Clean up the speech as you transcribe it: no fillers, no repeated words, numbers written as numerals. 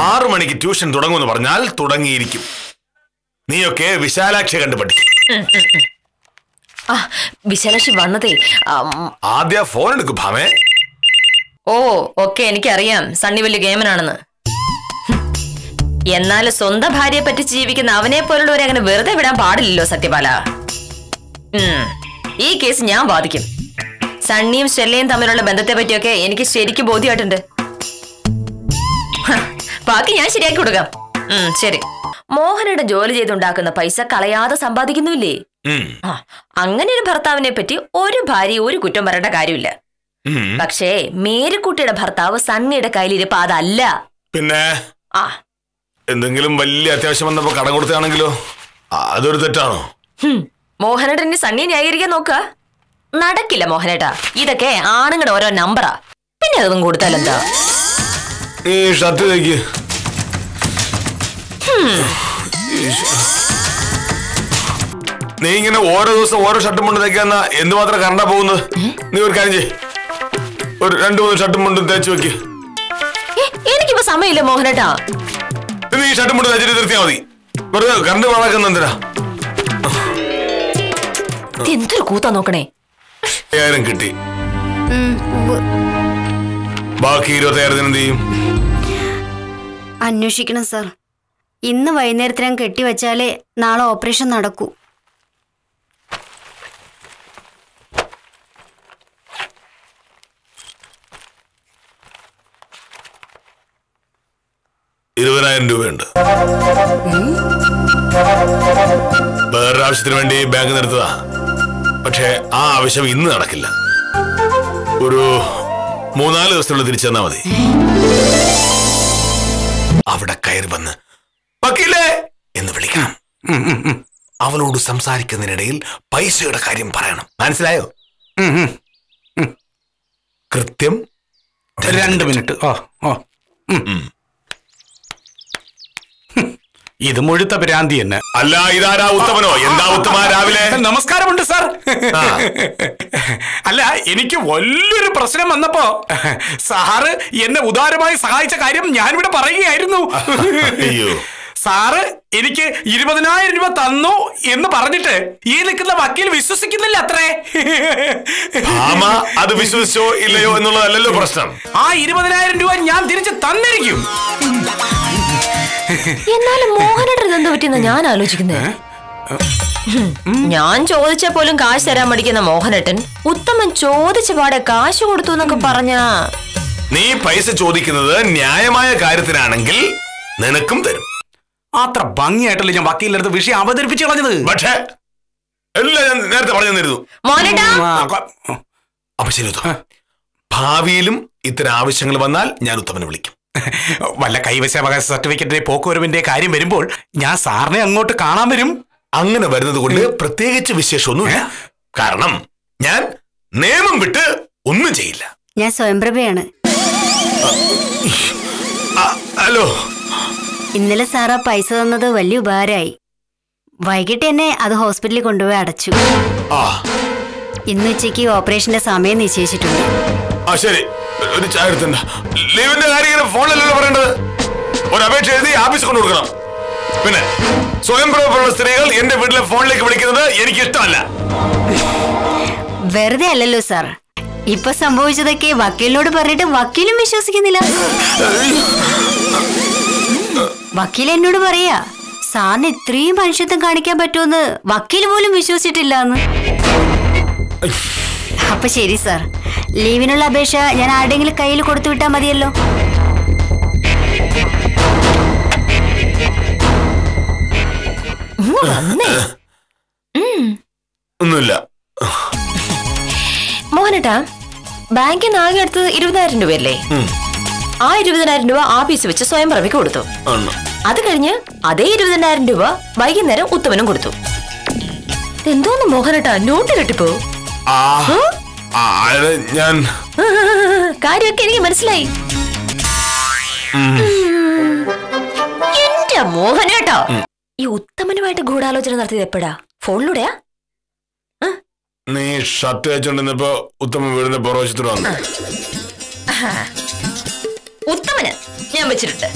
6 മണിക്ക് ട്യൂഷൻ തുടങ്ങുമെന്ന് പറഞ്ഞാൽ തുടങ്ങിയിരിക്കും. നീയൊക്കെ വിശാലാക്ഷി കണ്ടു പഠിക്കും. വിശാലാക്ഷി വന്നതേ ആദ്യ ഫോൺ എടുക്കും ഭാമേ. ഓ ഓക്കെ, എനിക്കറിയാം സണ്ണി വലിയ ഗെയിമനാണെന്ന്. എന്നാലും സ്വന്തം ഭാര്യയെ പറ്റി ജീവിക്കുന്ന അവനെ പോലുള്ളവരെ അങ്ങനെ വെറുതെ വിടാൻ പാടില്ലല്ലോ സത്യപാല. ഈ കേസ് ഞാൻ വാദിക്കും. സണ്ണിയും സ്റ്റെല്ലയും തമ്മിലുള്ള ബന്ധത്തെ പറ്റിയൊക്കെ എനിക്ക് ശരിക്കും ബോധ്യമായിട്ടുണ്ട്. ബാക്കി ഞാൻ ശരിയാക്കി കൊടുക്കാം. ശരി. മോഹനയുടെ ജോലി ചെയ്തുണ്ടാക്കുന്ന പൈസ കളയാതെ സമ്പാദിക്കുന്നില്ലേ? അങ്ങനെ ഒരു ഭർത്താവിനെ പറ്റി ഒരു ഭാര്യ ഒരു കുറ്റം പറയേണ്ട കാര്യമില്ല. പക്ഷേ മേരിക്കുട്ടിയുടെ ഭർത്താവ് സണ്ണിയുടെ കയ്യിലിരിപ്പ് അതല്ല. പിന്നെ എന്തെങ്കിലും വലിയ അത്യാവശ്യം വന്നപ്പോ കടം കൊടുത്താണെങ്കിലോ? അതൊരു തെറ്റാണോ? മോഹനേട്ടൻ ഇനി സണ്ണിയെ ന്യായീകരിക്കാൻ നോക്ക. നടക്കില്ല മോഹനേട്ടാ. ഇതൊക്കെ ആണുങ്ങളുടെ ഓരോ നമ്പറാ. പിന്നെ അതൊന്നും കൊടുത്താലെന്താ? ഈ ഷർട്ട് തയ്ക്ക്. നീ ഇങ്ങനെ ഓരോ ദിവസം ഓരോ ഷർട്ടും മുണ്ടും തയ്ക്കാന്ന എന്തുമാത്രം കറണ്ടാ പോകുന്നത്? നീ ഒരു കാര്യം ചെയ്യ്, ഒരു 2-3 ഷർട്ടും മുണ്ടും തയ്ച്ചു വെക്ക്. എനിക്കിപ്പോ സമയമില്ല മോഹനേട്ടാ. നീ ഈ ഷർട്ടും മുണ്ടും തയ്ച്ചിട്ട് നിർത്തിയാ മതി. വെറുതെ കറണ്ട് വളാക്കുന്ന എന്തിനാ? എന്തൊരു കൂത്താ നോക്കണേ. 5000 കിട്ടി. ബാക്കി 25,000 എന്ത് ചെയ്യും? അന്വേഷിക്കണം സാർ. ഇന്ന് വൈകുന്നേരത്തിനും കെട്ടിവെച്ചാലേ നാളെ ഓപ്പറേഷൻ നടക്കൂ. രൂപയുണ്ട്. വേറൊരാവശ്യത്തിന് വേണ്ടി ബാങ്ക് നിർത്തതാ. പക്ഷെ ആ ആവശ്യം ഇന്ന് നടക്കില്ല. ഒരു 3-4 ദിവസത്തിനുള്ളിൽ തിരിച്ചു തന്നാ മതി. അവിടെ കയറി വന്ന് വക്കീലേ എന്ന് വിളിക്കണം. അവനോട് സംസാരിക്കുന്നതിനിടയിൽ പൈസയുടെ കാര്യം പറയണം. മനസ്സിലായോ? കൃത്യം 2 മിനിറ്റ്. ഇത് മുഴുത്ത ഭ്രാന്തി തന്നെ. അല്ല, ഇതാരാ ഉത്തമനോ? എന്താ ഉത്തമ രാവിലെ? നമസ്കാരമുണ്ട് സാർ. അല്ല, എനിക്ക് വലിയൊരു പ്രശ്നം വന്നപ്പോ സാറ് എന്നെ ഉദാരമായി സഹായിച്ച കാര്യം ഞാനിവിടെ പറയുകയായിരുന്നു. സാറ് എനിക്ക് 20,000 രൂപ തന്നു എന്ന് പറഞ്ഞിട്ട് ഈ നിൽക്കുന്ന വക്കീൽ വിശ്വസിക്കുന്നില്ല അത്രേ. അത് വിശ്വസിച്ചോ ഇല്ലയോ എന്നുള്ളതല്ലല്ലോ പ്രശ്നം. ആ 20,000 രൂപ ഞാൻ തിരിച്ച് തന്നിരിക്കും. എന്നാലും മോഹനേട്ടൻ എന്താ പറ്റിയെന്ന് ഞാൻ ആലോചിക്കുന്നത്. ഞാൻ ചോദിച്ച പോലും കാശ് തരാൻ മടിക്കുന്ന മോഹനേട്ടൻ ഉത്തമൻ ചോദിച്ച പാടെ കാശ് കൊടുത്തു എന്നൊക്കെ പറഞ്ഞ. നീ പൈസ ചോദിക്കുന്നത് ന്യായമായ കാര്യത്തിനാണെങ്കിൽ നിനക്കും തരും. അത്ര ഭംഗിയായിട്ടല്ലേ ഞാൻ വക്കീലിന്റെ അടുത്ത് വിഷയം അവതരിപ്പിച്ചു കളഞ്ഞത്. പക്ഷേ എല്ലാം ഞാൻ നേരത്തെ പറഞ്ഞു തന്നിരുന്നു. അപ്പൊ ശരി, ഭാവിയിലും ഇത്തരം ആവശ്യങ്ങൾ വന്നാൽ ഞാൻ ഉത്തമനെ വിളിക്കും. വല്ല കൈവശാവകാശ സർട്ടിഫിക്കറ്റിന്റെ പോക്കുവരവിന്റെ കാര്യം വരുമ്പോൾ ഞാൻ സാറിനെ അങ്ങോട്ട് കാണാൻ വരും. അങ്ങനെ വരുന്നത് കൊണ്ട് പ്രത്യേകിച്ച് വിശേഷമൊന്നുമില്ല. കാരണം ഞാൻ നിയമം വിട്ട് ഒന്നും ചെയ്യില്ല. ഞാൻ സ്വയംപ്രഭയാണ്. ഹലോ. ഇന്നലെ സാറാ പൈസ തന്നത് വലിയ ഉപകാരമായി. വൈകിട്ട് തന്നെ അത് ഹോസ്പിറ്റലിൽ കൊണ്ടുപോയി അടച്ചു. ഇന്ന് ഉച്ചയ്ക്ക് ഓപ്പറേഷന്റെ സമയം നിശ്ചയിച്ചിട്ടുണ്ട്. ശരി, ഒരു ചായ എടുത്തണ്ട. ലീവിന്റെ കാര്യം ഫോണിലല്ലോ പറയേണ്ടത്. ഒരു അപേക്ഷ എഴുതി ആഫീസിൽ കൊണ്ടു കൊടുക്കണം. പിന്നെ സ്വയംപ്രഭയുള്ള സ്ത്രീകൾ എന്റെ വീട്ടിലെ ഫോണിലേക്ക് വിളിക്കുന്നത് എനിക്ക് ഇഷ്ടമല്ല. വെറുതെ അല്ലല്ലോ സാർ. ഇപ്പൊ സംഭവിച്ചതൊക്കെ വക്കീലിനോട് പറഞ്ഞിട്ട് വക്കീലും വിശ്വസിക്കുന്നില്ല. വക്കീൽ എന്നോട് പറയാ സാറിന് ഇത്രയും മനുഷ്യത്വം കാണിക്കാൻ പറ്റുമെന്ന് വക്കീൽ പോലും വിശ്വസിച്ചിട്ടില്ലാന്ന്. അപ്പൊ ശരി സാർ, ലീവിനുള്ള അപേക്ഷ ഞാൻ ആരുടെങ്കിലും കയ്യിൽ കൊടുത്തു വിട്ടാ മതിയല്ലോ. ഒന്നുമില്ല മോഹനേട്ടാ. ബാങ്കിൽ നിന്ന് ആകെ അടുത്തത് 20,000 രൂപയല്ലേ? ആ 20,000 രൂപ ആഫീസ് വെച്ച് സ്വയംപ്രഭയ്ക്ക് കൊടുത്തു. അത് കഴിഞ്ഞ് അതേ 20,000 രൂപ വൈകുന്നേരം ഉത്തമനും കൊടുത്തു. എന്തോന്ന് മോഹനേട്ടാ, നോട്ട് കെട്ടിപ്പോ? ഞാൻ കാര്യമൊക്കെ എനിക്ക് മനസ്സിലായി. എന്റെ മോഹനേട്ടാ, ഈ ഉത്തമനുമായിട്ട് ഗൂഢാലോചന നടത്തിയത് എപ്പോഴാ? ഫോണിലൂടെയാ? നീ ഷർട്ട് വെച്ചോണ്ടിരുന്നപ്പോ ഉത്തമൻ വീടിന്റെ പുറവശത്തോട് വന്നു. ഉത്തമന് ഞാൻ വെച്ചിട്ടുണ്ട്.